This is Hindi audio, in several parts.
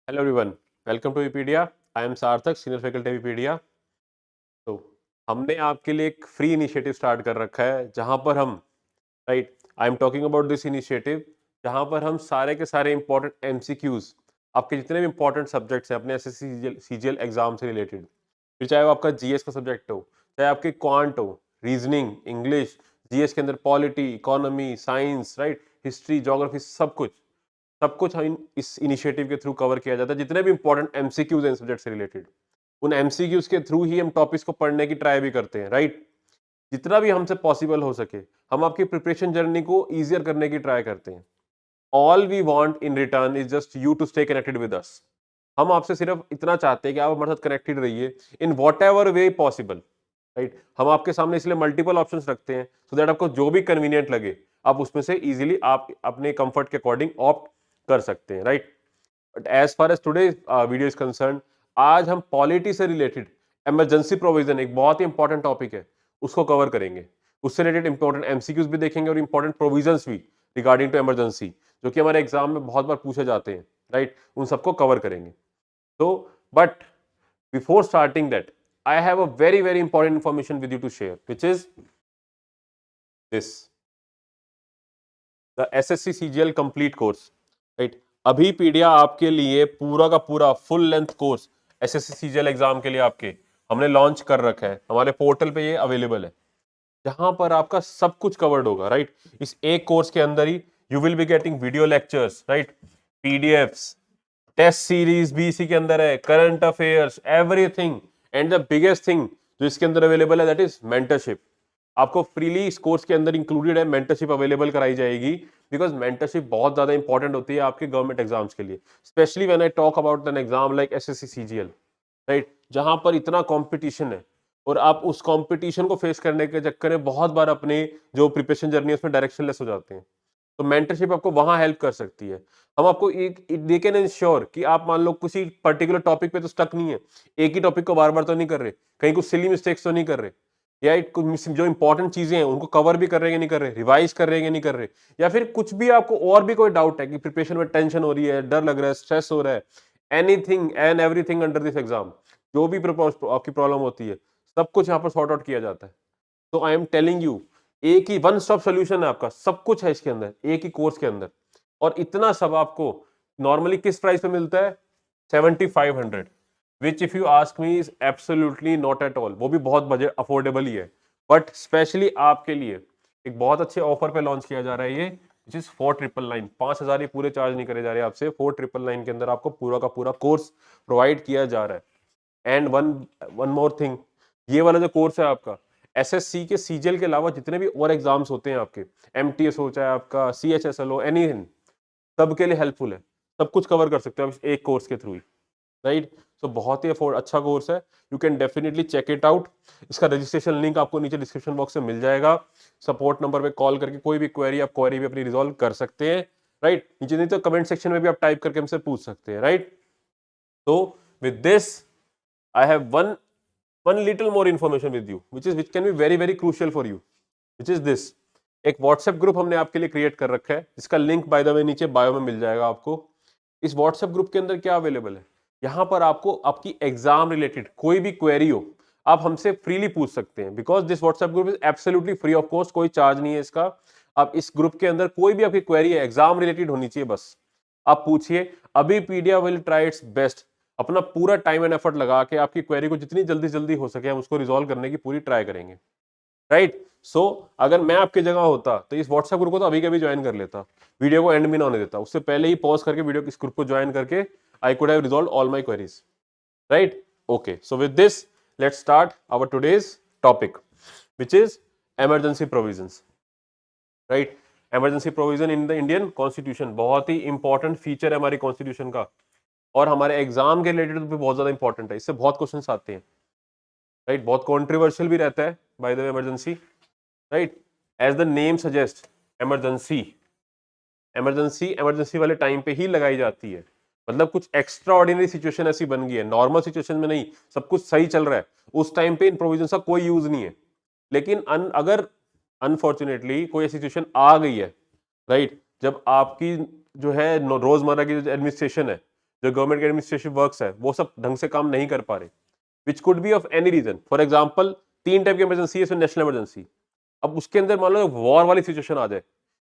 Hello everyone, welcome to Vipedia. I am Sarthak, senior faculty Vipedia. तो हमने आपके लिए एक फ्री इनिशिएटिव स्टार्ट कर रखा है जहां पर हम right I am talking about this initiative, जहां पर हम सारे के सारे इंपॉर्टेंट एमसीक्यूज, आपके जितने भी इंपॉर्टेंट सब्जेक्ट्स हैं अपने एसएससी सीजीएल एग्जाम से रिलेटेड, फिर चाहे वो आपका जीएस का सब्जेक्ट हो, चाहे आपके क्वांट हो, रीजनिंग, इंग्लिश, जीएस के अंदर polity, economy, science, right, history, geography, सब कुछ हम इस इनिशिएटिव के थ्रू कवर किया जाता है। जितने भी इंपॉर्टेंट एमसीक्यूज हैं सब्जेक्ट से रिलेटेड, उन एमसीक्यूज के थ्रू ही हम टॉपिक्स को पढ़ने की ट्राई भी करते हैं, राइट। जितना भी हमसे पॉसिबल हो सके हम आपकी प्रिपरेशन जर्नी को ईजियर करने की ट्राई करते हैं। All we want in return is just you to stay connected with us. हम आपसे सिर्फ इतना चाहते हैं कि आप हमारे साथ कनेक्टेड रहिए in what ever way possible, right. हम आपके सामने इसलिए मल्टीपल ऑप्शंस रखते हैं सो दैट आपको जो भी कन्वीनियंट लगे आप उसमें से इजीली आप अपने कंफर्ट के अकॉर्डिंग ऑप्ट कर सकते हैं, right. But as far as today video is concern, आज हम पॉलिटी से रिलेटेड इमरजेंसी प्रोविजन, एक बहुत ही इंपॉर्टेंट टॉपिक है, उसको कवर करेंगे। उससे रिलेटेड इंपॉर्टेंट एमसीक्यूज भी देखेंगे और इंपॉर्टेंट प्रोविजंस भी रिगार्डिंग टू इमरजेंसी, जो कि हमारे एग्जाम में बहुत बार पूछे जाते हैं, राइट। उन सबको कवर करेंगे। तो but before starting that, I have a very very important information with you to share, which is this, the SSC CGL complete course, right. अभी पीडिया आपके लिए पूरा का पूरा full length course SSC CGL exam के लिए आपके हमने लॉन्च कर रखा है। हमारे पोर्टल पे ये अवेलेबल है, जहां पर आपका सब कुछ कवर्ड होगा, राइट। इस एक कोर्स के अंदर ही you will be getting video lectures, right, PDFs, test series भी इसी के अंदर है, current affairs, everything. And the biggest thing जो इसके अंदर अवेलेबल है दैट इज मेंटरशिप। आपको फ्रीली इस कोर्स के अंदर इंक्लूडेड है मेंटरशिप अवेलेबल कराई जाएगी, बिकॉज मेंटरशिप बहुत ज्यादा इंपॉर्टेंट होती है आपके गवर्नमेंट एग्जाम्स के लिए, specially when I talk about an exam like SSC CGL, right, जहां पर इतना कंपटीशन है और आप उस कंपटीशन को फेस करने के चक्कर में बहुत बार अपने जो प्रिपरेशन जर्नी है उसमें डायरेक्शनलेस हो जाते हैं। तो मेंटरशिप आपको वहां हेल्प कर सकती है। हम आपको एक दे कैन इंश्योर कि आप मान लो किसी पर्टिकुलर टॉपिक पे तो स्टक नहीं है, एक ही टॉपिक को बार बार तो नहीं कर रहे, कहीं कुछ सिली मिस्टेक्स तो नहीं कर रहे, या जो इंपॉर्टेंट चीजें हैं उनको कवर भी कर रहे हैं नहीं कर रहे, रिवाइज कर रहे हैं नहीं कर रहे, या फिर कुछ भी आपको और भी कोई डाउट है कि प्रिपरेशन में टेंशन हो रही है, डर लग रहा है, स्ट्रेस हो रहा है, anything and everything under this exam, जो भी आपकी प्रॉब्लम होती है सब कुछ यहाँ पर सॉर्ट आउट किया जाता है। तो आई एम टेलिंग यू, एक ही वन स्टॉप सोल्यूशन है आपका, सब कुछ है इसके अंदर एक ही कोर्स के अंदर। और इतना सब आपको नॉर्मली किस प्राइस पे मिलता है? 7500, which if you ask me is absolutely not at all, वो भी बहुत बजट अफोर्डेबल ही है। बट स्पेशली आपके लिए एक बहुत अच्छे ऑफर पे लॉन्च किया जा रहा है ये, विच इज 4999। 5000 ही पूरे चार्ज नहीं करे जा रहे आपसे, 4999 के अंदर आपको पूरा का पूरा कोर्स प्रोवाइड किया जा रहा है। And one one more thing, ये वाला जो कोर्स है आपका एसएससी के सीजीएल के अलावा जितने भी और एग्जाम्स होते हैं आपके, एमटीएस हो चाहे आपका सीएचएसएल हो, एनीथिंग, सबके लिए हेल्पफुल है। सब कुछ कवर कर सकते हो आप इस एक कोर्स के थ्रू ही, राइट। सो बहुत ही अफोर्ड अच्छा कोर्स है, you can definitely check it out. इसका रजिस्ट्रेशन लिंक आपको नीचे डिस्क्रिप्शन बॉक्स में मिल जाएगा। सपोर्ट नंबर पे कॉल करके कोई भी क्वेरी आप क्वेरी भी अपनी रिजॉल्व कर सकते हैं, राइट। नीचे नहीं तो कमेंट सेक्शन में भी आप टाइप करके हमसे पूछ सकते हैं, राइट। तो with this I have one little more information with you which can be very very crucial for you, which is this. एक व्हाट्सएप ग्रुप हमने आपके लिए क्रिएट कर रखा है, जिसका लिंक बाय द वे नीचे बायो में मिल जाएगा आपको। इस व्हाट्सएप ग्रुप के अंदर क्या अवेलेबल है, यहाँ पर आपको आपकी एग्जाम रिलेटेड कोई भी क्वेरी हो आप हमसे फ्रीली पूछ सकते हैं, because this WhatsApp group is absolutely free of cost, कोई चार्ज नहीं है इसका। आप इस ग्रुप के अंदर कोई भी आपकी क्वेरी है एग्जाम रिलेटेड होनी चाहिए, बस आप पूछिए। अभी पीडिया विल ट्राई इट्स बेस्ट, अपना पूरा टाइम एंड एफर्ट लगा के आपकी क्वेरी को जितनी जल्दी जल्दी हो सके हम उसको रिजॉल्व करने की पूरी ट्राई करेंगे, राइट। सो अगर मैं आपकी जगह होता तो इस व्हाट्सएप ग्रुप को तो अभी कभी ज्वाइन कर लेता, वीडियो को एंड भी ना होने देता, उससे पहले ही पॉज करके वीडियो इस ग्रुप को ज्वाइन करके I could have resolved all my queries, right. Okay, so with this let's start our today's topic, which is emergency provisions, right. Emergency provision in the Indian constitution बहुत ही इंपॉर्टेंट फीचर है हमारी कॉन्स्टिट्यूशन का, और हमारे एग्जाम के रिलेटेड भी बहुत ज्यादा इंपॉर्टेंट है, इससे बहुत क्वेश्चंस आते हैं, राइट। बहुत कॉन्ट्रोवर्शियल भी रहता है by the way emergency, right. As the name suggest, emergency, emergency emergency वाले टाइम पे ही लगाई जाती है। मतलब कुछ एक्स्ट्रा ऑर्डिनरी सिचुएशन ऐसी बन गई है, नॉर्मल सिचुएशन में नहीं, सब कुछ सही चल रहा है, उस टाइम पे इन प्रोविजन का कोई यूज नहीं है। लेकिन अगर अनफॉर्चुनेटली कोई सिचुएशन आ गई है, राइट, जब आपकी जो है रोजमर्रा की जो एडमिनिस्ट्रेशन है जो गवर्नमेंट के एडमिनिस्ट्रेटिव वर्क्स है वो सब ढंग से काम नहीं कर पा रहे, which could be of any reason. For example 3 type की इमरजेंसी है, नेशनल इमरजेंसी। अब उसके अंदर मान लो वॉर वाली सिचुएशन आ जाए,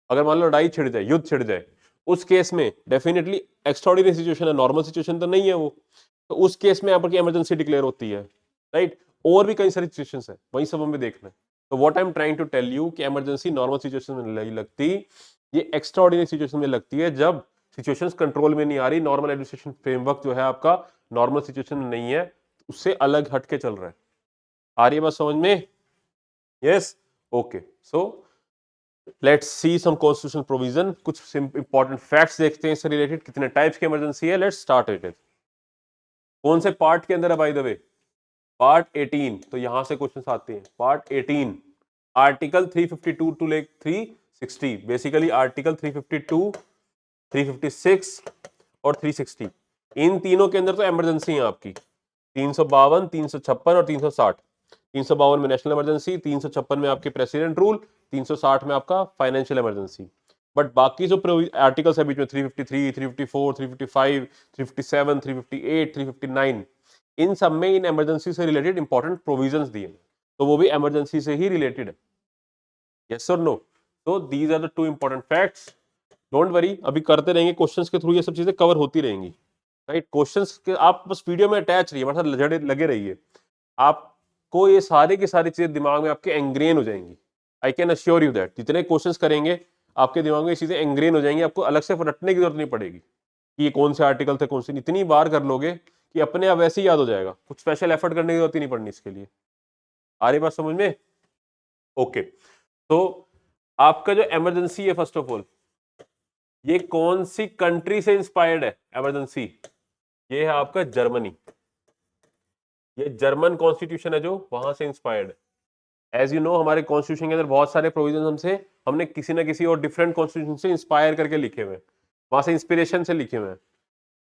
अगर मान लो लड़ाई छिड़ जाए, युद्ध छिड़ जाए, उस केस में डेफिनेटली एक्स्ट्राऑर्डिनरी सिचुएशन है, नॉर्मल सिचुएशन तो नहीं है वो, तो उस केस में यहाँ पर इमरजेंसी डिक्लेयर होती है, राइट। और भी कई सारी सिचुएशंस है, वही सब हमें देखना है। तो what I am trying to tell you कि इमरजेंसी नॉर्मल सिचुएशन में नहीं लगती, ये एक्स्ट्राऑर्डिनरी सिचुएशन में लगती है, जब सिचुएशंस कंट्रोल में नहीं आ रही, नॉर्मल एडमिनिस्ट्रेशन फ्रेमवर्क जो है आपका नॉर्मल सिचुएशन में नहीं है, उससे अलग हट के चल रहा है। आ रही है बात समझ में? Yes, okay. So let's see some constitutional provision, कुछ इंपॉर्टेंट फैक्ट्स देखते हैं इससे रिलेटेड, कितने टाइप्स की इमरजेंसी है। Let's start it. कौन से पार्ट के अंदर है बाय द वे? पार्ट 18। तो यहां से क्वेश्चंस आते हैं। Part 18 article 352 to 360, basically article 352, 356 और 360, इन तीनों के अंदर तो इमरजेंसी है आपकी। 352, 356 और 360। 352 में नेशनल इमरजेंसी, 356 में आपके प्रेसिडेंट रूल, 360 में आपका फाइनेंशियल इमरजेंसी। बट बाकी जो आर्टिकल्स है बीच में 353, 354, 355, 357, 358, 359, इन सब में इन इमरजेंसी से रिलेटेड इंपॉर्टेंट प्रोविजंस दिए, तो वो भी इमरजेंसी से ही रिलेटेड है। यस और नो? तो these are the two important facts. Don't worry, अभी करते रहेंगे, क्वेश्चंस के थ्रू ये सब चीजें कवर होती रहेंगी, राइट। क्वेश्चंस के आप बस वीडियो में अटैच रहिए, हमारे साथ लगे रहिए, आपको ये सारी की सारी चीजें दिमाग में आपके एंग्रेन हो जाएंगी। I can assure you that जितने क्वेश्चंस करेंगे आपके दिमाग में ये चीजें एंग्रेन हो जाएंगी, आपको अलग से रटने की जरूरत नहीं पड़ेगी कि ये कौन से आर्टिकल थे, कौन से। इतनी बार कर लोगे कि अपने आप वैसे ही याद हो जाएगा, कुछ स्पेशल एफर्ट करने की जरूरत ही नहीं पड़नी इसके लिए। आ रही बात समझ में? ओके। तो आपका जो इमरजेंसी है, फर्स्ट ऑफ ऑल, ये कौन सी कंट्री से इंस्पायर्ड है इमरजेंसी? ये है आपका जर्मनी। ये जर्मन कॉन्स्टिट्यूशन है जो वहां से इंस्पायर्ड है। एज यू नो, हमारे कॉन्स्टिट्यूशन के अंदर बहुत सारे प्रोविजन हमने किसी ना किसी और डिफरेंट कॉन्स्टिट्यूशन से इंस्पायर करके लिखे हुए हैं, वहां से इंस्पिरेशन से लिखे हुए हैं,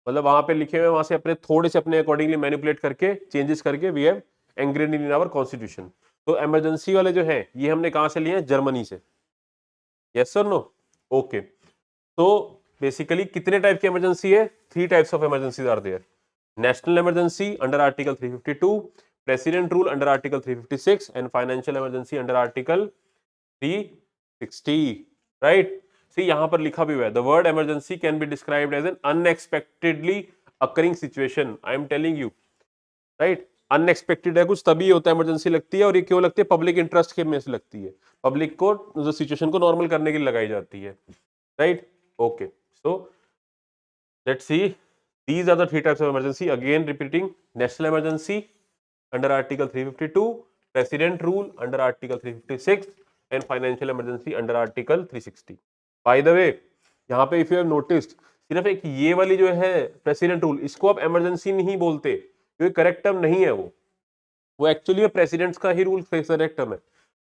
मतलब वहां पे लिखे हुए, वहां से अपने थोड़े से अपने अकॉर्डिंगली मैनिपुलेट करके, चेंजेस करके we have engrained in our constitution. तो इमरजेंसी वाले जो है ये हमने कहां से लिए हैं? जर्मनी से। यस और नो? ओके। तो बेसिकली कितने टाइप की इमरजेंसी है? 3 types of emergency are there. National emergency under article 352, president rule under article 356 and financial emergency under article 360, right. See यहां पर लिखा भी हुआ है, the word emergency can be described as an unexpectedly occurring situation. I am telling you, right. Unexpected है कुछ, तभी होता है इमरजेंसी लगती है, और ये क्यों लगती है? पब्लिक इंटरेस्ट के में से लगती है, पब्लिक को जो सिचुएशन को नॉर्मल करने के लिए लगाई जाती है, right. Okay, so let's C, these are the 3 types of emergency, again repeating: national emergency under article 352, president rule under article 356 and financial emergency under article 360। by the way, यहाँ पे if you have noticed, सिर्फ एक ये वाली जो है प्रेसिडेंट रूल, इसको आप इमरजेंसी नहीं बोलते क्योंकि करेक्ट टर्म नहीं है वो एक्चुअली में प्रेसिडेंट्स का ही रूल करेक्ट टर्म है।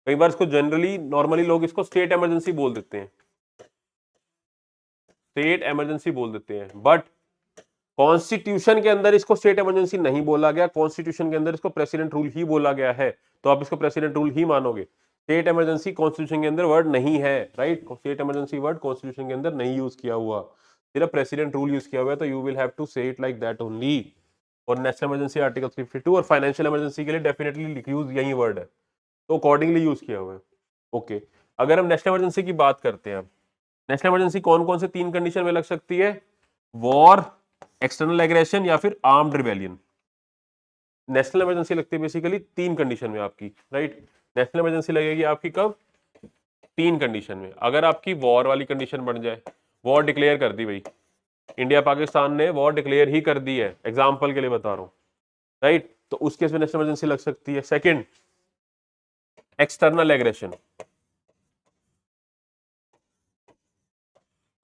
कई बार इसको जनरली नॉर्मली लोग इसको स्टेट इमरजेंसी बोल देते हैं, स्टेट इमरजेंसी बोल देते हैं, बट कॉन्स्टिट्यूशन के अंदर इसको स्टेट इमरजेंसी नहीं बोला गया, कॉन्स्टिट्यूशन के अंदर इसको प्रेसिडेंट रूल ही बोला गया है, तो आप इसको प्रेसिडेंट रूल ही मानोगे। स्टेट इमरजेंसी कॉन्स्टिट्यूशन के अंदर वर्ड नहीं है, right. State emergency word constitution के अंदर नहीं यूज किया हुआ, सिर्फ प्रेसिडेंट रूल यूज किया हुआ है, तो यू विल हैव टू से इट लाइक दैट ओनली। और नेशनल इमरजेंसी आर्टिकल 352 और फाइनेंशियल इमरजेंसी के लिए डेफिनेटली यूज यही वर्ड है, तो अकॉर्डिंगली यूज किया हुआ है। ओके, अगर हम नेशनल इमरजेंसी की बात करते हैं, नेशनल इमरजेंसी कौन कौन से 3 कंडीशन में लग सकती है? वॉर, एक्सटर्नल एग्रेशन या फिर आर्म्ड रिबेलियन। नेशनल इमरजेंसी लगती है बेसिकली 3 कंडीशन में आपकी, राइट। नेशनल इमरजेंसी लगेगी आपकी कब? 3 कंडीशन में। अगर आपकी वॉर वाली कंडीशन बन जाए, वॉर डिक्लेयर कर दी भाई, इंडिया पाकिस्तान ने वॉर डिक्लेयर ही कर दी है, एग्जाम्पल के लिए बता रहा हूं, राइट, तो उस केस में नेशनल इमरजेंसी लग सकती है। Second, external aggression.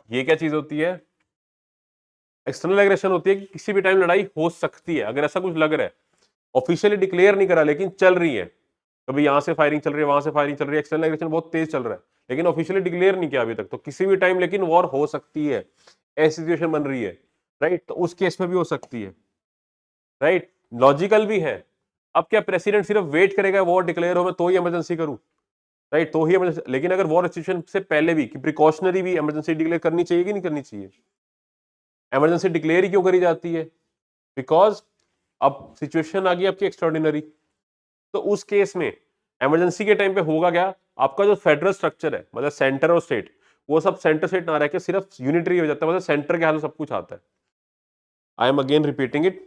ये क्या चीज होती है? एक्सटर्नल एग्रेशन होती है कि किसी भी टाइम लड़ाई हो सकती है, अगर ऐसा कुछ लग रहा है, ऑफिशियली डिक्लेयर नहीं करा लेकिन चल रही है, कभी यहां से फायरिंग चल रही है, वहां से फायरिंग चल रही है, एक्सटर्नल एग्रेशन बहुत तेज चल रहा है, लेकिन ऑफिशियली डिक्लेयर नहीं किया अभी तक, तो किसी भी टाइम लेकिन वॉर हो सकती है, ऐसी सिचुएशन बन रही है, राइट, तो उस केस में भी हो सकती है, राइट। लॉजिकल भी है। अब क्या प्रेसिडेंट सिर्फ वेट करेगा वॉर डिक्लेयर हो मैं तो ही इमरजेंसी करूं, राइट, तो ही इमरजेंसी। लेकिन अगर वॉर सिचुएशन से पहले भी कि प्रिकॉशनरी भी इमरजेंसी डिक्लेयर करनी चाहिए कि नहीं करनी चाहिए? इमरजेंसी डिक्लेयर ही क्यों करी जाती है? बिकॉज अब सिचुएशन आ गई आपकी एक्स्ट्राऑर्डिनरी। तो उस केस में इमरजेंसी के टाइम पे होगा क्या, आपका जो फेडरल स्ट्रक्चर है, मतलब सेंटर और स्टेट, वो सब सेंटर स्टेट ना रह के सिर्फ यूनिटरी हो जाता है, मतलब सेंटर के हाथ में सब कुछ आता है। I am again repeating it,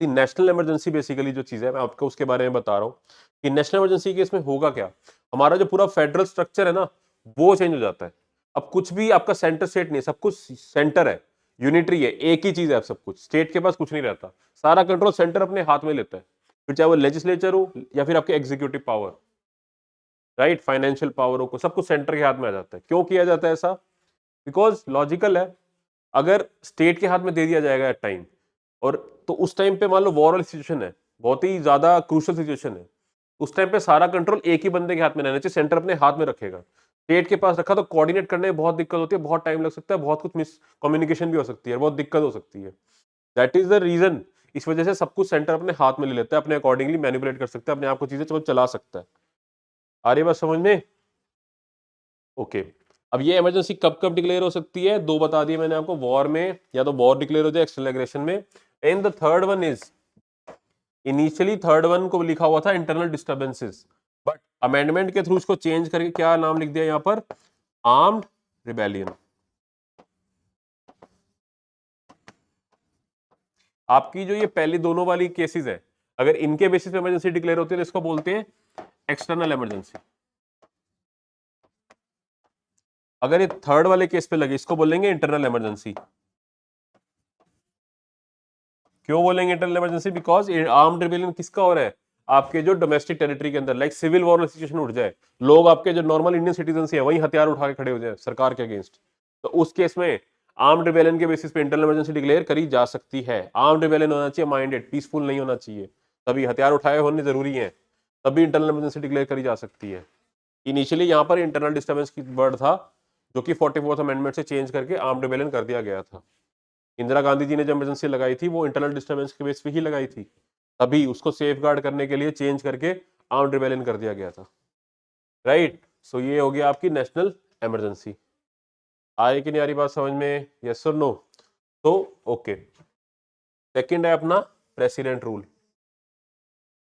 national emergency basically जो चीज है, मैं आपको उसके बारे में बता रहा हूँ कि नेशनल इमरजेंसी केस में होगा क्या, हमारा जो पूरा फेडरल स्ट्रक्चर है ना, वो चेंज हो जाता है। अब कुछ भी आपका सेंटर स्टेट नहीं है, सब कुछ सेंटर है, यूनिटरी है, एक ही चीज है, सब कुछ स्टेट के पास कुछ नहीं रहता, सारा कंट्रोल सेंटर अपने हाथ में लेता है, फिर चाहे वो लेजिस्लेचर हो या फिर आपके executive power, right, financial power हो, सब कुछ सेंटर के हाथ में आ जाता है। क्यों किया जाता है ऐसा? बिकॉज लॉजिकल है, अगर स्टेट के हाथ में दे दिया जाएगा एट टाइम, और तो उस टाइम पे मान लो वॉर वाली सिचुएशन है, बहुत ही ज्यादा क्रूशल सिचुएशन है, उस टाइम पे सारा कंट्रोल एक ही बंदे के हाथ में रहना चाहिए, सेंटर अपने हाथ में रखेगा। स्टेट के पास रखा तो कोऑर्डिनेट करने में बहुत दिक्कत होती है, बहुत टाइम लग सकता है, बहुत कुछ मिस कम्युनिकेशन भी हो सकती है, बहुत दिक्कत हो सकती है। दैट इज द रीजन, इस वजह से सब कुछ सेंटर अपने हाथ में ले लेता है, अपने अकॉर्डिंगली मैनिपुलेट कर सकता है, अपने आप को चीजें चला सकता है। आ रही बात समझ में? ओके। अब ये इमरजेंसी कब कब डिक्लेयर हो सकती है, दो बता दिए मैंने आपको, वॉर में, या तो वॉर डिक्लेयर हो जाए एक्सटर्नल एग्रेशन में, and the third one is, initially third one को लिखा हुआ था इंटरनल डिस्टर्बेंसेस, बट अमेंडमेंट के थ्रू इसको चेंज करके क्या नाम लिख दिया यहां पर, आर्म्ड रिबेलियन। आपकी जो ये पहली दोनों वाली केसेस है, अगर इनके बेसिस पे इमरजेंसी डिक्लेयर होती है तो इसको बोलते हैं एक्सटर्नल इमरजेंसी। अगर ये थर्ड वाले केस पे लगे, इसको बोलेंगे इंटरनल इमरजेंसी। क्यों बोलेंगे internal emergency? Because armed rebellion किसका हो रहा है, आपके जो डोमेस्टिक टेरिटरी के अंदर, लाइक सिविल वॉर सिचुएशन उठ जाए, लोग आपके जो नॉर्मल इंडियन सिटीजन है वही हथियार उठा के खड़े हो जाए सरकार के अगेंस्ट, तो उस केस में आर्म्ड रिबेलियन के बेसिस पे इंटरनल इमरजेंसी डिक्लेयर करी जा सकती है। आर्म्ड रिबेलियन होना चाहिए माइंडेड, पीसफुल नहीं होना चाहिए, तभी हथियार उठाए होने जरूरी है, तभी इंटरनल इमरजेंसी डिक्लेयर करी जा सकती है। इनिशियली यहाँ पर इंटरनल डिस्टर्बेंस की वर्ड था, जो कि 44th अमेंडमेंट से चेंज करके आर्म्ड रिबेलियन कर दिया गया था। इंदिरा गांधी जी ने जब इमरजेंसी लगाई थी वो इंटरनल डिस्टर्बेंस के बेस पे ही लगाई थी, तभी उसको सेफगार्ड करने के लिए चेंज करके आर्म्ड रिबेलियन कर दिया गया था, राइट। सो ये हो गया आपकी नेशनल इमरजेंसी। आ रही कि नहीं आ रही बात समझ में, यस और नो? तो ओके, सेकंड है अपना president rule,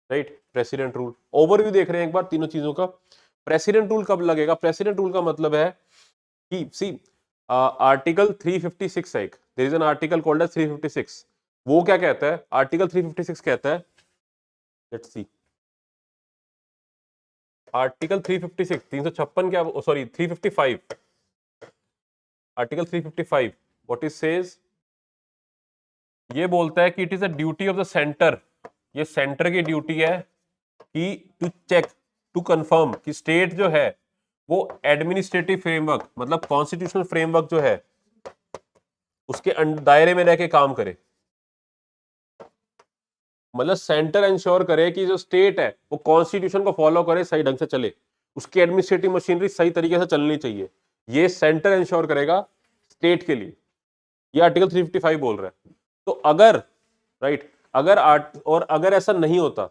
right, president rule overview देख रहे हैं एक बार तीनों चीजों का। प्रेसिडेंट रूल कब लगेगा? प्रेसिडेंट रूल का मतलब है कि सी आर्टिकल 356 है, there is an article called as 356। वो क्या कहता है? आर्टिकल 356 कहता है, लेट्स सी, आर्टिकल 356, 356 क्या, sorry 355, article 355 what is says, ये बोलता है कि it is a duty of the centre, ये सेंटर की ड्यूटी है कि टू चेक, टू कंफर्म कि स्टेट जो है वो एडमिनिस्ट्रेटिव फ्रेमवर्क, मतलब कॉन्स्टिट्यूशनल फ्रेमवर्क जो है उसके दायरे में रह के काम करे। मतलब सेंटर इंश्योर करे कि जो स्टेट है वो कॉन्स्टिट्यूशन को फॉलो करे, सही ढंग से चले, उसकी एडमिनिस्ट्रेटिव मशीनरी सही तरीके से चलनी चाहिए, ये सेंटर इंश्योर करेगा स्टेट के लिए, ये आर्टिकल 355 बोल रहा है। तो अगर, राइट, अगर और अगर ऐसा नहीं होता,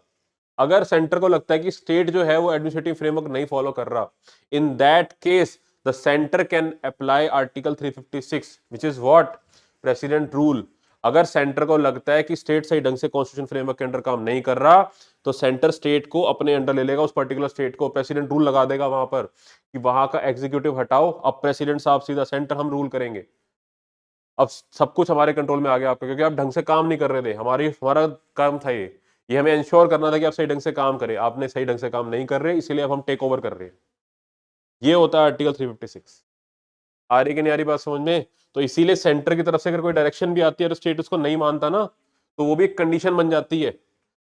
अगर सेंटर को लगता है कि स्टेट जो है वो एडमिनिस्ट्रेटिव फ्रेमवर्क नहीं फॉलो कर रहा, in that case the centre can apply article 356 which is what, president rule. अगर सेंटर को लगता है कि स्टेट सही ढंग से कॉन्स्टिट्यूशन फ्रेमवर्क के अंडर काम नहीं कर रहा, तो सेंटर स्टेट को अपने अंडर ले लेगा, उस पर्टिकुलर स्टेट को प्रेसिडेंट रूल लगा देगा वहां पर कि वहां का एग्जीक्यूटिव हटाओ, अब प्रेसिडेंट साहब सीधा सेंटर हम रूल करेंगे, अब सब कुछ हमारे कंट्रोल में आ गया आपका, क्योंकि आप ढंग से काम नहीं कर रहे थे, हमारा काम था ये हमें इंश्योर करना था कि आप सही ढंग से काम करें, आपने सही ढंग से काम नहीं कर रहे, इसीलिए अब हम टेक ओवर कर रहे हैं। ये होता है आर्टिकल 356। आ रही कि नहीं आ रही बात समझ में? तो इसीलिए सेंटर की तरफ से अगर कोई डायरेक्शन भी आती है तो स्टेट उसको नहीं मानता ना, तो वो भी एक कंडीशन बन जाती है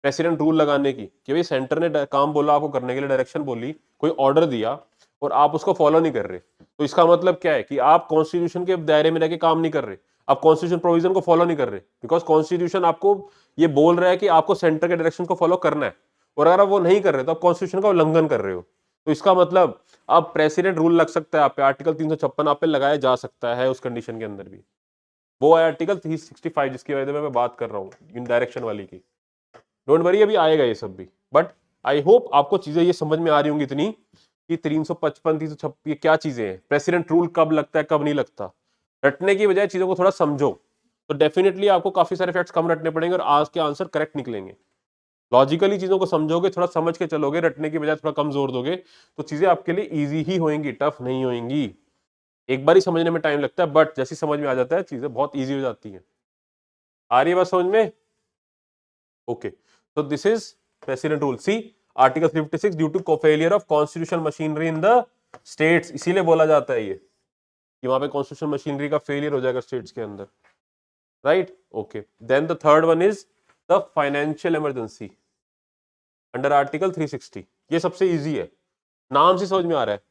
प्रेसिडेंट रूल लगाने की, कि भाई सेंटर ने काम बोला आपको करने के लिए, डायरेक्शन बोली, कोई ऑर्डर दिया और आप उसको फॉलो नहीं कर रहे, तो इसका मतलब क्या है कि आप कॉन्स्टिट्यूशन के दायरे में रहकर काम नहीं कर रहे, आप कॉन्स्टिट्यूशन प्रोविजन को फॉलो नहीं कर रहे, बिकॉज कॉन्स्टिट्यूशन आपको ये बोल रहा है कि आपको सेंटर के डायरेक्शन को फॉलो करना है, और अगर आप वो नहीं कर रहे तो आप कॉन्स्टिट्यूशन का उल्लंघन कर रहे हो। तो इसका मतलब अब प्रेसिडेंट रूल लग सकता है आप पे, आर्टिकल 356 आप पे लगाया जा सकता है उस कंडीशन के अंदर भी। वो है आर्टिकल 365 जिसकी वजह से मैं बात कर रहा हूँ इन डायरेक्शन वाली की। डोंट वरी, अभी आएगा ये सब भी, बट आई होप आपको चीजें ये समझ में आ रही होंगी इतनी कि 355 356 ये क्या चीजें हैं, प्रेसिडेंट रूल कब लगता है कब नहीं लगता। रटने की बजाय चीजों को थोड़ा समझो, तो डेफिनेटली आपको काफी सारे फैक्ट्स कम रटने पड़ेंगे और आज के आंसर करेक्ट निकलेंगे। लॉजिकली चीजों को समझोगे, थोड़ा समझ के चलोगे, रटने की बजाय थोड़ा कम जोर दोगे, तो चीजें आपके लिए इजी ही होंगी, टफ नहीं होंगी। एक बार ही समझने में टाइम लगता है, बट जैसी समझ में आ जाता है चीजें बहुत इजी हो जाती हैं। आ रही है बात समझ में? ओके, तो this is president rule. See article 356 due to failure of constitution machinery in the states, इसीलिए बोला जाता है ये कि वहां पे कॉन्स्टिट्यूशन मशीनरी का फेलियर हो जाएगा स्टेट्स के अंदर, right? Okay, then the third one is the financial emergency under article 360। ये सबसे इजी है, नाम से समझ में आ रहा है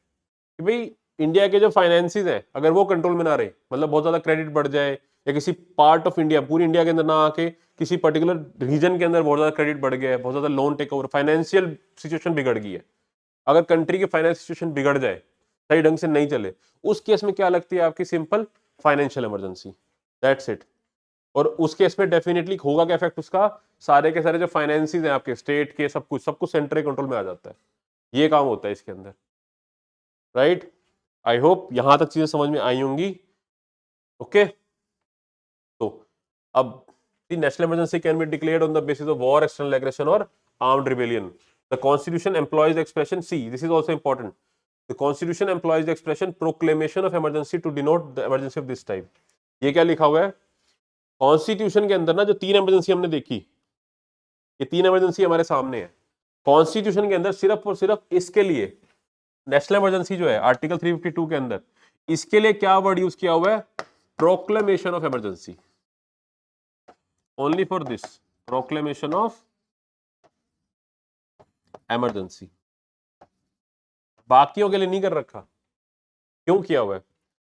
कि भाई इंडिया के जो फाइनेंसेस हैं अगर वो कंट्रोल में ना रहे, मतलब बहुत ज्यादा क्रेडिट बढ़ जाए या किसी पार्ट ऑफ इंडिया, पूरी इंडिया के अंदर ना आके किसी पर्टिकुलर रीजन के अंदर बहुत ज्यादा क्रेडिट बढ़ गया है, बहुत ज्यादा loan take over, financial situation बिगड़ गई है, अगर कंट्री की फाइनेंशियल सिचुएशन बिगड़ जाए, सही ढंग से नहीं चले, उस केस में क्या लगती है आपकी? Simple financial emergency, that's it. और उस केस में डेफिनेटली होगा क्या इफेक्ट उसका? सारे के सारे जो फाइनेंसेस हैं आपके स्टेट के, सब कुछ सेंटर के कंट्रोल में आ जाता है। ये काम होता है इसके अंदर, राइट? आई होप यहां तक चीजें समझ में आई होंगी। ओके, तो अब national emergency can be declared on the basis of war, external aggression और armed rebellion. The constitution employs expression, see this is also important, the constitution employs expression proclamation of emergency to denote the emergency of this type. ये क्या लिखा हुआ है कॉन्स्टिट्यूशन के अंदर ना? जो तीन इमरजेंसी हमने देखी, ये तीन इमरजेंसी हमारे सामने है कॉन्स्टिट्यूशन के अंदर, सिर्फ और सिर्फ इसके लिए नेशनल इमरजेंसी जो है आर्टिकल 352 के अंदर, इसके लिए क्या वर्ड यूज किया हुआ है? Proclamation of emergency, only for this, proclamation of emergency, बाकियों के लिए नहीं कर रखा। क्यों किया हुआ है?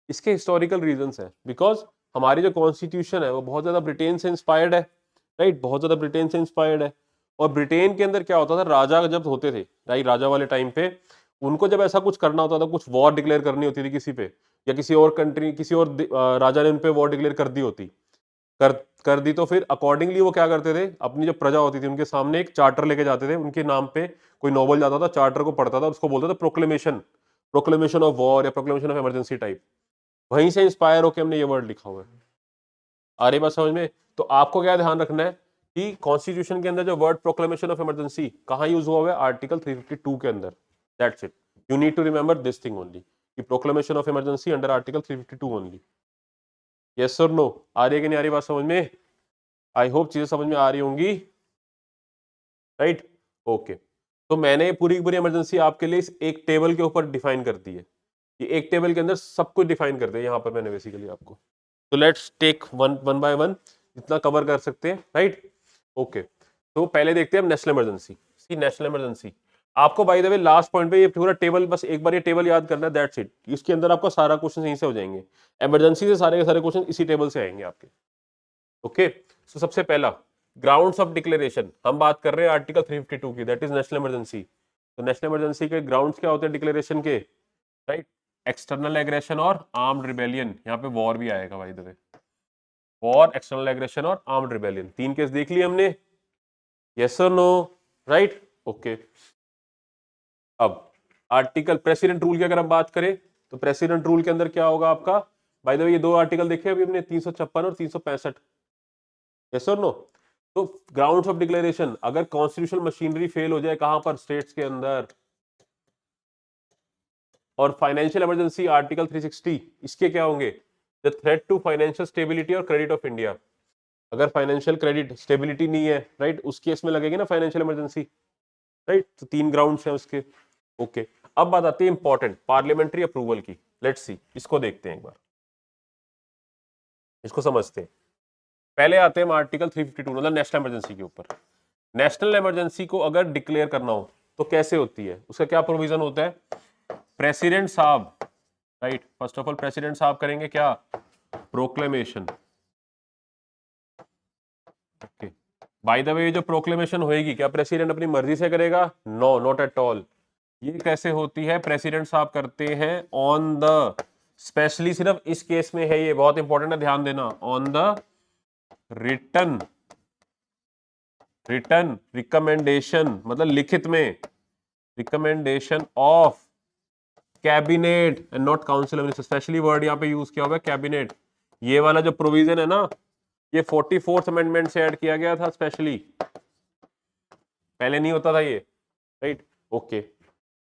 इसके हिस्टोरिकल रीजंस है, बिकॉज हमारी जो कॉन्स्टिट्यूशन है वो बहुत ज्यादा ब्रिटेन से इंस्पायर्ड है, राइट? बहुत ज्यादा ब्रिटेन से इंस्पायर्ड है। और ब्रिटेन के अंदर क्या होता था, राजा जब होते थे, राइट, राजा वाले टाइम पे उनको जब ऐसा कुछ करना होता था, कुछ वॉर डिक्लेयर करनी होती थी किसी पे, या किसी और कंट्री, किसी और राजा ने उन पे वॉर डिक्लेयर कर दी होती, कर दी, तो फिर अकॉर्डिंगली वो क्या करते थे, अपनी जो प्रजा होती थी उनके सामने एक चार्टर लेके जाते थे, उनके नाम पे कोई नोबल जाता था, चार्टर को पढ़ता था, उसको बोलते थे प्रोक्लेमेशन, प्रोक्लेमेशन ऑफ वॉर या प्रोक्लेमेशन ऑफ इमरजेंसी टाइप। वहीं से इंस्पायर होकर हमने ये वर्ड लिखा हुआ है। आ रही बात समझ में? तो आपको क्या ध्यान रखना है कि कॉन्स्टिट्यूशन के अंदर जो वर्ड प्रोक्लेमेशन ऑफ इमरजेंसी कहां यूज हुआ है? आर्टिकल 352 के अंदर, that's it. You need to remember this thing only, कि proclamation of emergency under article 352 only. Yes और नो? आ रही है कि नहीं आ रही बात समझ में? आई होप चीजें समझ में आ रही होंगी, राइट? ओके, तो मैंने पूरी की पूरी इमरजेंसी आपके लिए इस एक टेबल के ऊपर डिफाइन कर दी है, ये एक टेबल के अंदर सब कुछ डिफाइन कर दिया यहाँ पर मैंने बेसिकली आपको। तो let's take one by one, जितना कवर कर सकते हैं, राइट? ओके, तो पहले देखते हैं हम नेशनल इमरजेंसी। सी नेशनल इमरजेंसी, आपको bye the way last point पे ये पूरा टेबल, बस एक बार ये टेबल याद करना है, दैट्स इट। इसके अंदर आपका सारा क्वेश्चन यहीं से हो जाएंगे, इमरजेंसी से सारे के सारे क्वेश्चन इसी टेबल से आएंगे आपके। ओके, सो सबसे पहला ग्राउंड्स ऑफ डिक्लेरेशन, हम बात कर रहे हैं आर्टिकल 352 की, दैट इज नेशनल इमरजेंसी। तो नेशनल इमरजेंसी के ग्राउंड्स क्या होते हैं डिक्लेरेशन के? राइट, एक्सटर्नल एग्रेशन और आर्म्ड रिबेलियन, यहाँ पे वॉर भी आएगा bye the way, war, external aggression और आर्म्ड रिबेलियन, तीन केस देख लिए हमने, यस और नो? Right, okay. अब आर्टिकल प्रेसिडेंट रूल की अगर हम बात करें, तो प्रेसिडेंट रूल के अंदर क्या होगा आपका? बाय द वे ये दो आर्टिकल देखे अभी हमने, 356 और 365, यस और नो? तो ग्राउंड्स ऑफ डिक्लेरेशन, अगर कॉन्स्टिट्यूशनल मशीनरी फेल हो जाए कहां पर? स्टेट्स के अंदर। और फाइनेंशियल इमरजेंसी आर्टिकल 360, इसके क्या होंगे? The threat to financial stability और क्रेडिट ऑफ इंडिया, अगर फाइनेंशियल क्रेडिट स्टेबिलिटी नहीं है, राइट, उस केस में लगेगी ना फाइनेंशियल इमरजेंसी, राइट? तो तीन ग्राउंड्स हैं उसके। ओके, अब बात आती है इंपॉर्टेंट पार्लियामेंट्री अप्रूवल की। लेट्स सी, इसको देखते हैं एक बार, इसको समझते हैं। पहले आते हैं हम आर्टिकल 352 मतलब नेशनल इमरजेंसी के ऊपर। नेशनल इमरजेंसी को अगर डिक्लेयर करना हो तो कैसे होती है, उसका क्या प्रोविजन होता है? प्रेसिडेंट साहब, right, first of all president साहब करेंगे क्या? Proclamation. Okay, by the way जो प्रोक्लेमेशन होएगी, क्या प्रेसिडेंट अपनी मर्जी से करेगा? No, not at all. ये कैसे होती है? प्रेसिडेंट साहब करते हैं ऑन द, स्पेशली सिर्फ इस केस में है, ये बहुत इंपॉर्टेंट है, ध्यान देना, ऑन द रिटन रिकमेंडेशन, मतलब लिखित में, recommendation of cabinet and not council of minister, specially word यहां पे यूज किया हुआ है कैबिनेट, ये वाला जो प्रोविजन है ना, ये 44th अमेंडमेंट से ऐड किया गया था स्पेशली, पहले नहीं होता था ये, राइट। ओके,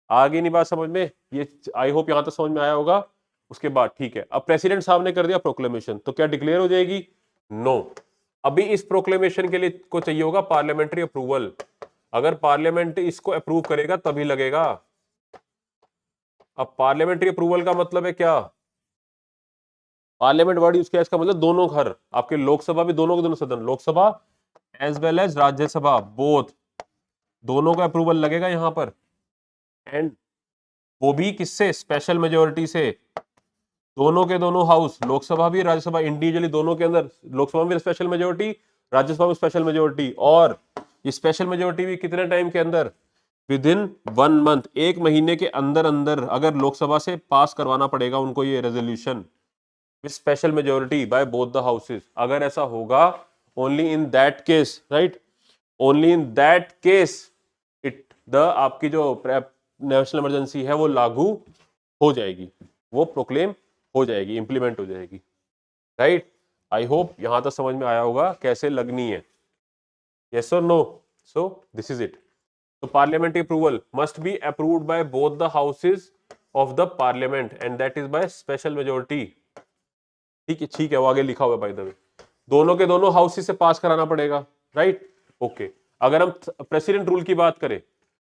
आगे नहीं बात समझ में, ये आई होप यहां तक समझ में आया होगा। उसके बाद ठीक है, अब प्रेसिडेंट साहब ने कर दिया प्रोक्लेमेशन, तो क्या डिक्लेयर हो जाएगी? नो, अभी इस प्रोक्लेमेशन के लिए को चाहिए होगा पार्लियामेंट्री अप्रूवल। अगर पार्लियामेंट इसको अप्रूव करेगा तभी लगेगा। अब पार्लियामेंट्री अप्रूवल का मतलब है क्या? पार्लियामेंट वर्ड यूज किया, इसका मतलब दोनों घर, आपके लोकसभा भी, दोनों के दोनों सदन, Lok Sabha as well as Rajya Sabha, both, दोनों का अप्रूवल लगेगा यहां पर। एंड वो भी किससे? स्पेशल मेजोरिटी से। दोनों के दोनों हाउस, लोकसभा भी राज्यसभा, इंडिविजुअली दोनों के अंदर, लोकसभा में स्पेशल मेजोरिटी, राज्यसभा में स्पेशल मेजोरिटी। और ये स्पेशल मेजोरिटी भी कितने टाइम के अंदर? विद इन 1 मंथ, 1 महीने के अंदर अंदर अगर लोकसभा से पास करवाना पड़ेगा उनको ये resolution with special majority bye both the houses. अगर ऐसा होगा, only in that case, right, only in that case it the आपकी जो नेशनल इमरजेंसी है वो लागू हो जाएगी, वो प्रोक्लेम हो जाएगी, इंप्लीमेंट हो जाएगी, राइट। आई होप यहां तक समझ में आया होगा कैसे लगनी है। यस और no? So this is it. तो parliamentary approval must be approved by both the houses of the parliament and that is by special majority. ठीक है, ठीक है, वो आगे लिखा हुआ है बाय द वे, दोनों के दोनों हाउसेस से पास कराना पड़ेगा, राइट। ओके, अगर हम प्रेसिडेंट रूल की बात करें,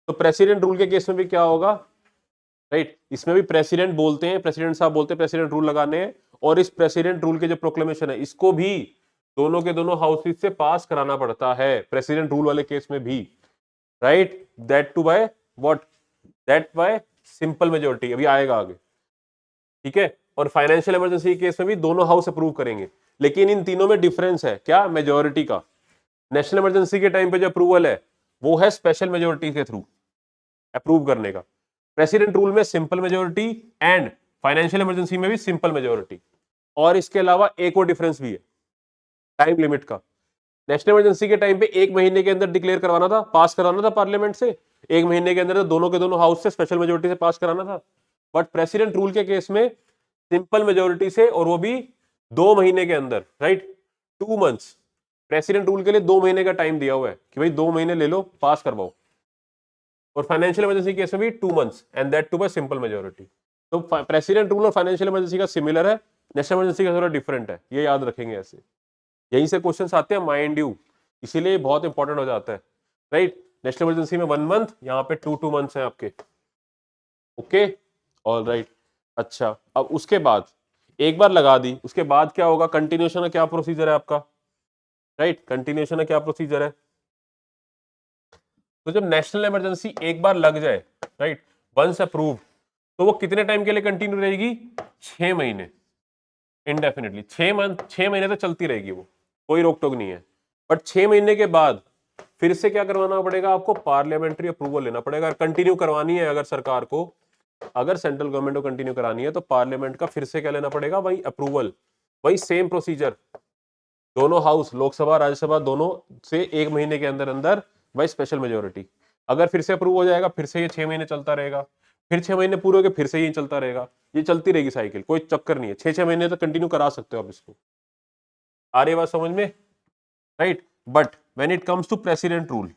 तो प्रेसिडेंट रूल के केस में भी क्या होगा, राइट, इसमें भी प्रेसिडेंट बोलते हैं, प्रेसिडेंट साहब बोलते हैं प्रेसिडेंट रूल लगाने हैं, और इस प्रेसिडेंट रूल के जो प्रोक्लेमेशन है इसको भी दोनों के दोनों हाउसेस से पास कराना पड़ता है, प्रेसिडेंट रूल वाले केस में भी, right. That too by what? That by simple majority, अभी आएगा आगे, ठीक है। और फाइनेंशियल इमरजेंसी केस में भी दोनों हाउस अप्रूव करेंगे, लेकिन इन तीनों में डिफरेंस है क्या? मेजोरिटी का। नेशनल इमरजेंसी के टाइम पे जो अप्रूवल है वो है स्पेशल मेजोरिटी के थ्रू अप्रूव करने का, प्रेसिडेंट रूल में simple majority, and financial emergency में भी सिंपल मेजोरिटी। और इसके अलावा एक और डिफरेंस भी है, टाइम लिमिट का। नेशनल इमरजेंसी के टाइम पे 1 महीने के अंदर डिक्लेयर करवाना था, पास कराना था पार्लियामेंट से, 1 महीने के अंदर दोनों के दोनों हाउस से स्पेशल मेजोरिटी से पास कराना था। बट प्रेसिडेंट रूल के केस में सिंपल मेजोरिटी से, और वो भी 2 महीने के अंदर, राइट, 2 मंथ्स। प्रेसिडेंट रूल के लिए 2 महीने का टाइम दिया हुआ है कि भाई 2 महीने ले लो, पास करवाओ। और फाइनेंशियल इमरजेंसी केस में भी 2 months, and that too by simple majority. तो प्रेसिडेंट रूल और फाइनेंशियल इमरजेंसी का सिमिलर है, नेशनल इमरजेंसी का थोड़ा डिफरेंट है, ये याद रखेंगे ऐसे। यहीं से क्वेश्चंस आते हैं माइंड यू, इसीलिए बहुत इंपॉर्टेंट हो जाता है, राइट। नेशनल इमरजेंसी में 1 मंथ, यहाँ पे 2 मंथ्स हैं आपके। Okay, all right. अच्छा, अब उसके बाद एक बार लगा दी, उसके बाद क्या होगा? कंटिन्यूएशन का क्या प्रोसीजर है आपका, राइट, कंटिन्यूएशन का क्या प्रोसीजर है? तो जब नेशनल इमरजेंसी एक बार लग जाए, राइट, वंस अप्रूव, तो वो कितने टाइम के लिए कंटिन्यू रहेगी? 6 महीने, इंडेफिनेटली 6 मंथ, 6 महीने तक चलती रहेगी वो, कोई रोक टोक नहीं है। बट 6 महीने के बाद फिर से क्या करवाना पड़ेगा आपको? पार्लियामेंट्री अप्रूवल लेना पड़ेगा। कंटिन्यू करवानी है अगर सरकार को, अगर सेंट्रल गवर्नमेंट को कंटिन्यू करानी है, तो पार्लियामेंट का फिर से क्या लेना पड़ेगा? वही अप्रूवल, वही सेम प्रोसीजर, दोनों हाउस, लोकसभा राज्यसभा, दोनों से 1 महीने के अंदर अंदर बाई स्पेशल मेजोरिटी। अगर फिर से अप्रूव हो जाएगा, फिर से ये 6 महीने चलता रहेगा, फिर 6 महीने पूरे हो गए, फिर से ये चलता रहेगा, ये चलती रहेगी साइकिल, कोई चक्कर नहीं है। 6 6 महीने तक कंटिन्यू करा सकते हो आप इसको। आ रही बात समझ में, right. But when it comes to president rule,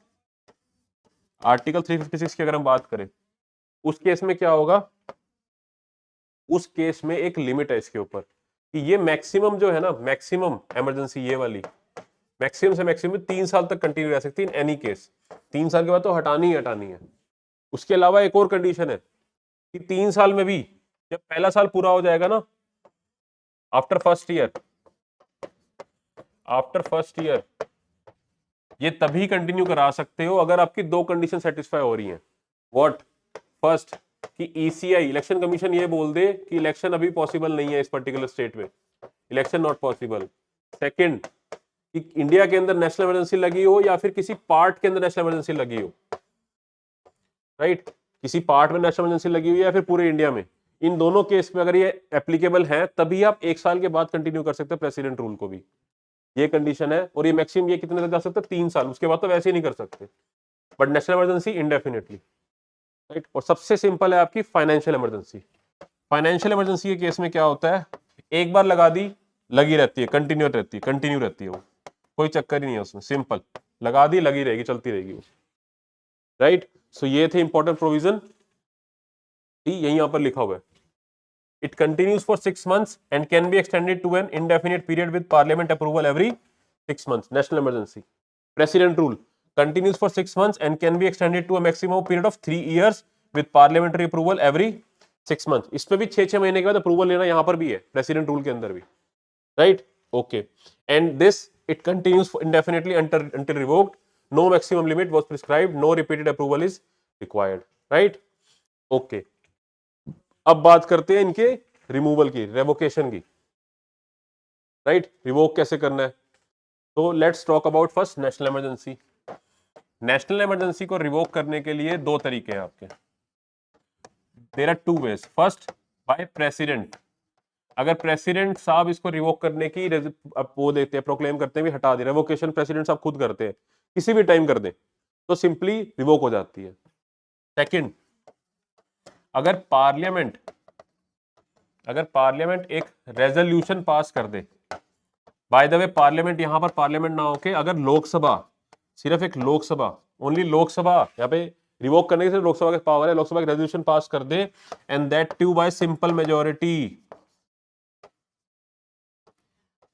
article 356 की अगर हम बात करें, उस केस में क्या होगा? उस केस में एक लिमिट है इसके ऊपर कि ये मैक्सिमम जो है ना, मैक्सिमम इमरजेंसी ये वाली, मैक्सिमम से मैक्सिमम 3 साल तक कंटिन्यू रह सकती है इन एनी केस। 3 साल के बाद तो हटानी ही हटानी है। उसके अलावा एक और कंडीशन है कि 3 साल में भी जब पहला साल पूरा हो जाएगा ना, after first year, after first year ये तभी कंटिन्यू करा सकते हो अगर आपकी 2 कंडीशन सेटिस्फाई हो रही हैं। व्हाट? फर्स्ट, कि ईसीआई इलेक्शन कमीशन ये बोल दे कि इलेक्शन अभी पॉसिबल नहीं है इस पर्टिकुलर स्टेट में, इलेक्शन नॉट पॉसिबल। सेकंड, कि इंडिया के अंदर नेशनल इमरजेंसी लगी हो या फिर किसी पार्ट के अंदर नेशनल इमरजेंसी लगी हो, राइट, किसी पार्ट में नेशनल इमरजेंसी लगी हुई है या फिर पूरे इंडिया में। इन दोनों केस में अगर ये एप्लीकेबल है तभी आप 1 साल के बाद कंटिन्यू कर सकते हैं प्रेसिडेंट रूल को भी, ये कंडीशन है। और ये मैक्सिमम ये कितने तक जा सकते हैं? 3 साल, उसके बाद तो वैसे ही नहीं कर सकते। But national emergency indefinitely, right. और सबसे सिंपल है आपकी फाइनेंशियल इमरजेंसी। फाइनेंशियल इमरजेंसी के केस में क्या होता है? एक बार लगा दी लगी रहती है, कंटिन्यू रहती है वो, कोई चक्कर ही नहीं है उसमें, सिंपल लगा दी लगी रहेगी, चलती रहेगी वो, राइट। सो ये थे इंपॉर्टेंट प्रोविजन, यही यहां पर लिखा हुआ है। It continues for 6 months and can be extended to an indefinite period with parliament approval every 6 months. National emergency. President rule continues for 6 months and can be extended to a maximum period of 3 years with parliamentary approval every 6 months. इसमें भी 6 महीने के बाद अप्रूवल लेना यहां पर भी है, प्रेसिडेंट रूल के अंदर भी, right. Okay, and this it continues indefinitely until revoked. No maximum limit was prescribed. No repeated approval is required. Right? Okay. अब बात करते हैं इनके रिमूवल की, रेवोकेशन की, राइट। रिवोक कैसे करना है, तो let's talk about first national emergency. National emergency को रिवोक करने के लिए दो तरीके हैं आपके, there are two ways. First by president, अगर प्रेसिडेंट साहब इसको रिवोक करने की वो देते हैं, प्रोक्लेम करते हैं भी हटा दे, रेवोकेशन प्रेसिडेंट साहब खुद करते हैं, किसी भी टाइम कर दे तो सिंपली रिवोक हो जाती है। सेकंड, अगर पार्लियामेंट एक रेजोल्यूशन पास कर दे, बाय द वे पार्लियामेंट यहां पर पार्लियामेंट ना होके अगर लोकसभा, सिर्फ एक लोकसभा, ओनली लोकसभा यहाँ पे रिवोक करने के सिर्फ लोकसभा का पावर है, लोकसभा एक रेजोल्यूशन पास कर दे and that too by simple majority,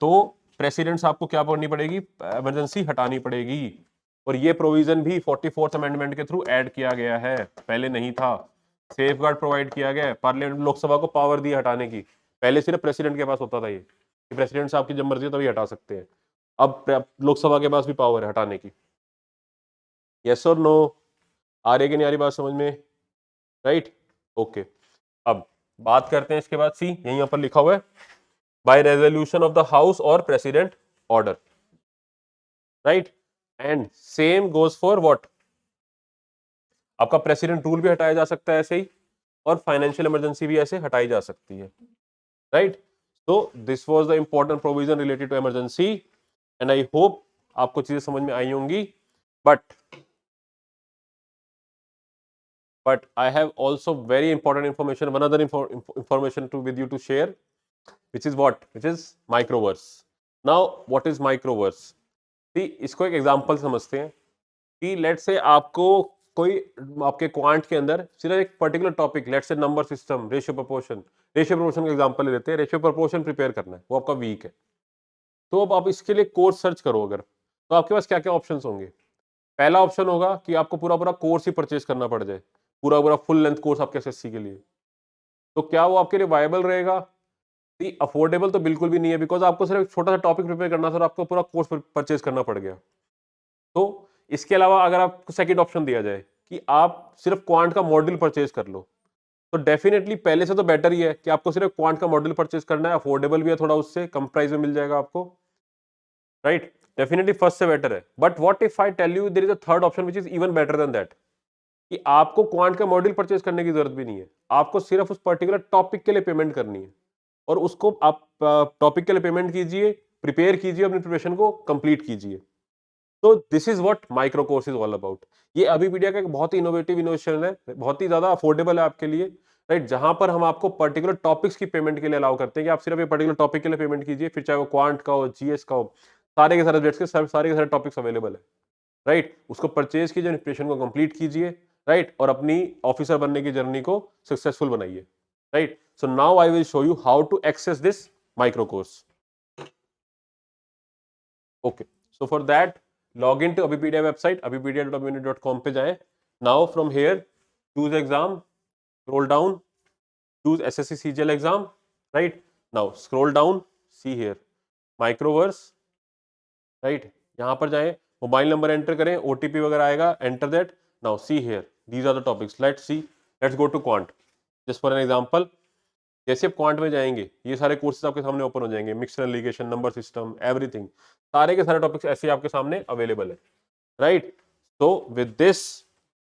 तो प्रेसिडेंट साहब को क्या करनी पड़ेगी, इमरजेंसी हटानी पड़ेगी। और ये प्रोविजन भी 44th अमेंडमेंट के थ्रू ऐड किया गया है, पहले नहीं था। सेफगार्ड प्रोवाइड किया गया है, पार्लियामेंट लोकसभा को पावर दी हटाने की, पहले सिर्फ प्रेसिडेंट के पास होता था ये, कि प्रेसिडेंट साहब की जब मर्जी तभी हटा सकते हैं, अब लोकसभा के पास भी पावर है हटाने की। यस और नो, आ रही कि नहीं आ रही बात समझ में, राइट। ओके, अब बात करते हैं इसके बाद सी, यहीं यहाँ पर लिखा हुआ है by resolution of the house or president order, right, and same goes for what, आपका प्रेसिडेंट रूल भी हटाया जा सकता है ऐसे ही, और फाइनेंशियल इमरजेंसी भी ऐसे हटाई जा सकती है, राइट। तो this was the important provision related to emergency and I hope आपको चीजें समझ में आई होंगी, but I have also very important information, one other information to with you to share, which is what, which is microverse. Now what is microverse? see, इसको एक एग्जांपल समझते हैं कि लेट से आपको कोई आपके क्वांट के अंदर सिर्फ एक पर्टिकुलर टॉपिक, लेट से नंबर सिस्टम, रेशियो प्रोपोर्शन का एग्जांपल ले लेते हैं, रेशियो प्रोपोर्शन प्रिपेयर करना है, वो आपका वीक है, तो अब आप इसके लिए कोर्स सर्च करो अगर, तो आपके पास क्या क्या ऑप्शन होंगे। पहला ऑप्शन होगा कि आपको पूरा पूरा कोर्स ही परचेज करना पड़ जाए, पूरा पूरा फुल लेंथ कोर्स आपके एसएससी के लिए, तो क्या वो आपके लिए वायबल रहेगा? अफोर्डेबल तो बिल्कुल भी नहीं है, बिकॉज आपको सिर्फ छोटा सा टॉपिक प्रिपेयर करना था और आपको पूरा कोर्स परचेज करना पड़ गया। तो इसके अलावा अगर आपको सेकंड ऑप्शन दिया जाए कि आप सिर्फ क्वांट का मॉड्यूल परचेज कर लो, तो डेफिनेटली पहले से तो बेटर ही है कि आपको सिर्फ क्वांट का मॉड्यूल परचेज करना है, अफोर्डेबल भी है थोड़ा, उससे कम प्राइस में मिल जाएगा आपको, राइट। डेफिनेटली फर्स्ट से बेटर है, but what if I tell you there is a third option which is even better than that, कि आपको क्वांट का मॉड्यूल परचेज करने की जरूरत भी नहीं है, आपको सिर्फ उस पर्टिकुलर टॉपिक के लिए पेमेंट करनी है, और उसको आप टॉपिक के लिए पेमेंट कीजिए, प्रिपेयर कीजिए, अपनी प्रिपरेशन को कंप्लीट कीजिए। तो this is what micro course is all about. ये अभिपीडिया का एक बहुत ही इनोवेटिव इनोवेशन है, बहुत ही ज्यादा अफोर्डेबल है आपके लिए, राइट, जहां पर हम आपको पर्टिकुलर टॉपिक्स की पेमेंट के लिए अलाउ करते हैं कि आप सिर्फ एक पर्टिकुलर टॉपिक के लिए पेमेंट कीजिए, फिर चाहे वो क्वांट का हो, जीएस का हो, सारे के सारे सब्जेक्ट्स के सारे के सारे टॉपिक्स अवेलेबल है, राइट। उसको परचेज कीजिए, प्रिपरेशन को कंप्लीट कीजिए, राइट, और अपनी ऑफिसर बनने की जर्नी को सक्सेसफुल बनाइए, right. So now I will show you how to access this micro course. Okay, so for that log in to Abhipedia website, abhipedia.com पे जाएं। Now from here choose exam, scroll down, choose SSC CGL exam, right. Now scroll down, see here microverse, right, यहां पर जाएं, मोबाइल नंबर एंटर करें, ओटीपी वगैरह आएगा, enter that. Now see here these are the topics, let's see, let's go to quant, just for an example. जैसे आप क्वांट में जाएंगे, ये सारे कोर्सेज आपके सामने ओपन हो जाएंगे, mixture alligation, number system, everything, सारे के सारे टॉपिक्स ऐसे आपके सामने अवेलेबल है, right. So with this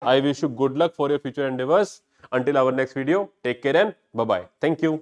I wish you good luck for your future endeavours, until our next video, take care and bye bye, thank you।